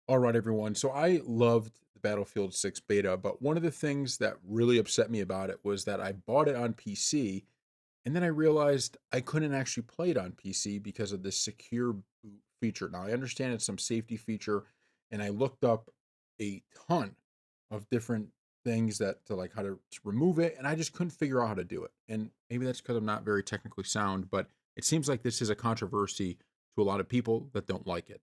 All right, everyone. So I loved the Battlefield 6 beta, but one of the things that really upset me about it was that I bought it on PC and then I realized I couldn't actually play it on PC because of this secure boot feature. Now, I understand it's some safety feature, and I looked up a ton of different things that to like how to remove it, and I just couldn't figure out how to do it. And maybe that's because I'm not very technically sound, but it seems like this is a controversy to a lot of people that don't like it.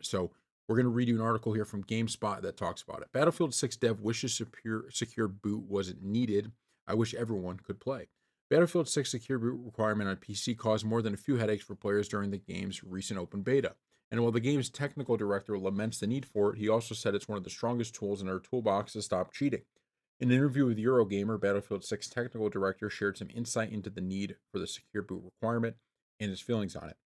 So we're going to read you an article here from GameSpot that talks about it. Battlefield 6 dev wishes secure boot wasn't needed. I wish everyone could play. Battlefield 6 secure boot requirement on PC caused more than a few headaches for players during the game's recent open beta. And while the game's technical director laments the need for it, he also said it's one of the strongest tools in our toolbox to stop cheating. In an interview with Eurogamer, Battlefield 6 technical director shared some insight into the need for the secure boot requirement and his feelings on it.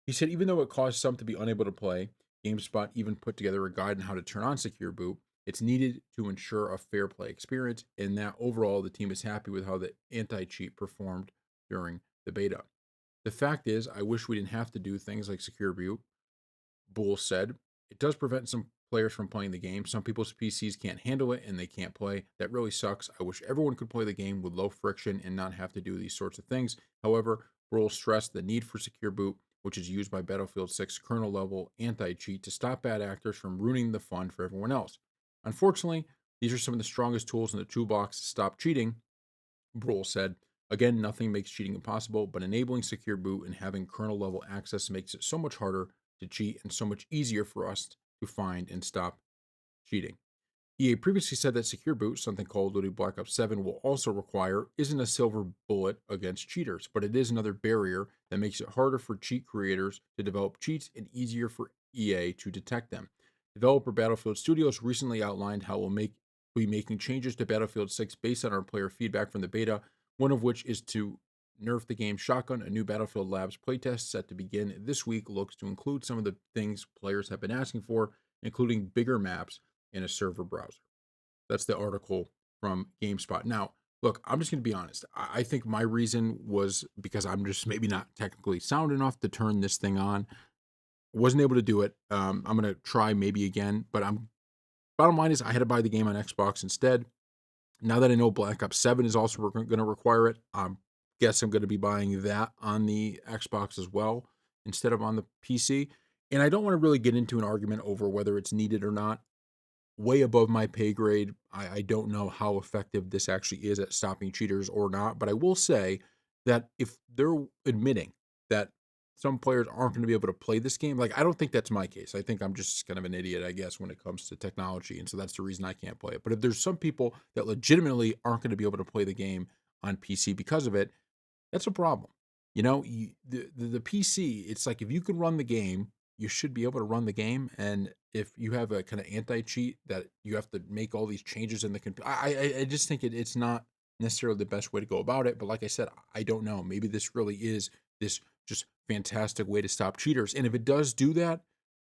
He said even though it caused some to be unable to play, GameSpot even put together a guide on how to turn on secure boot. It's needed to ensure a fair play experience, and that overall the team is happy with how the anti cheat performed during the beta. The fact is, I wish we didn't have to do things like secure boot. Bull said it does prevent some players from playing the game. Some people's PCs can't handle it and they can't play. That really sucks. I wish everyone could play the game with low friction and not have to do these sorts of things. However, Bull stressed the need for secure boot, which is used by Battlefield 6 kernel level anti cheat to stop bad actors from ruining the fun for everyone else. Unfortunately, these are some of the strongest tools in the toolbox to stop cheating, Bruhl said. Again, nothing makes cheating impossible, but enabling secure boot and having kernel level access makes it so much harder to cheat and so much easier for us to find and stop cheating. EA previously said that Secure Boot, something Call of Duty Black Ops 7 will also require, isn't a silver bullet against cheaters, but it is another barrier that makes it harder for cheat creators to develop cheats and easier for EA to detect them. Developer Battlefield Studios recently outlined how we'll be making changes to Battlefield 6 based on our player feedback from the beta, one of which is to nerf the game shotgun. A new Battlefield Labs playtest set to begin this week looks to include some of the things players have been asking for, including bigger maps in a server browser. That's the article from GameSpot. Now, look, I'm just going to be honest. I think my reason was because I'm just maybe not technically sound enough to turn this thing on. Wasn't able to do it. I'm going to try maybe again, but I'm bottom line is I had to buy the game on Xbox instead. Now that I know Black Ops 7 is also going to require it, I guess I'm going to be buying that on the Xbox as well instead of on the PC. And I don't want to really get into an argument over whether it's needed or not. Way above my pay grade. I don't know how effective this actually is at stopping cheaters or not, but I will say that if they're admitting that some players aren't going to be able to play this game, like I don't think that's my case. I think I'm just kind of an idiot, I guess, when it comes to technology, and so that's the reason I can't play it. But if there's some people that legitimately aren't going to be able to play the game on PC because of it, that's a problem. The PC, it's like if you can run the game, you should be able to run the game. And if you have a kind of anti cheat that you have to make all these changes in the computer, I just think it's not necessarily the best way to go about it. But like I said, I don't know. Maybe this really is this just fantastic way to stop cheaters. And if it does do that,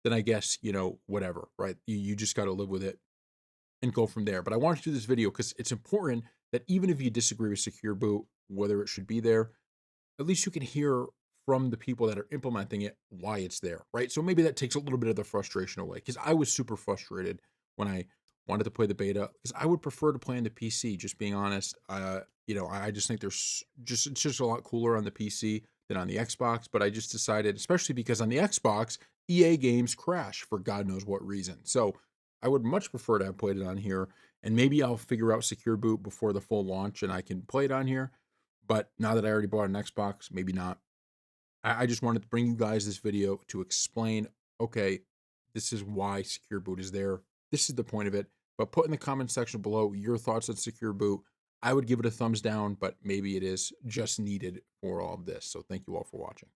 then I guess whatever, right? You just got to live with it and go from there. But I wanted to do this video because it's important that even if you disagree with Secure Boot, whether it should be there, at least you can hear from the people that are implementing it why it's there, right? So maybe that takes a little bit of the frustration away because I was super frustrated when I wanted to play the beta because I would prefer to play on the PC. Just being honest, I just think it's just a lot cooler on the PC than on the Xbox. But I just decided, especially because on the Xbox, EA games crash for God knows what reason. So I would much prefer to have played it on here, and maybe I'll figure out Secure Boot before the full launch and I can play it on here. But now that I already bought an Xbox, maybe not. I just wanted to bring you guys this video to explain, okay, this is why Secure Boot is there. This is the point of it. But put in the comment section below your thoughts on Secure Boot. I would give it a thumbs down, but maybe it is just needed for all of this. So thank you all for watching.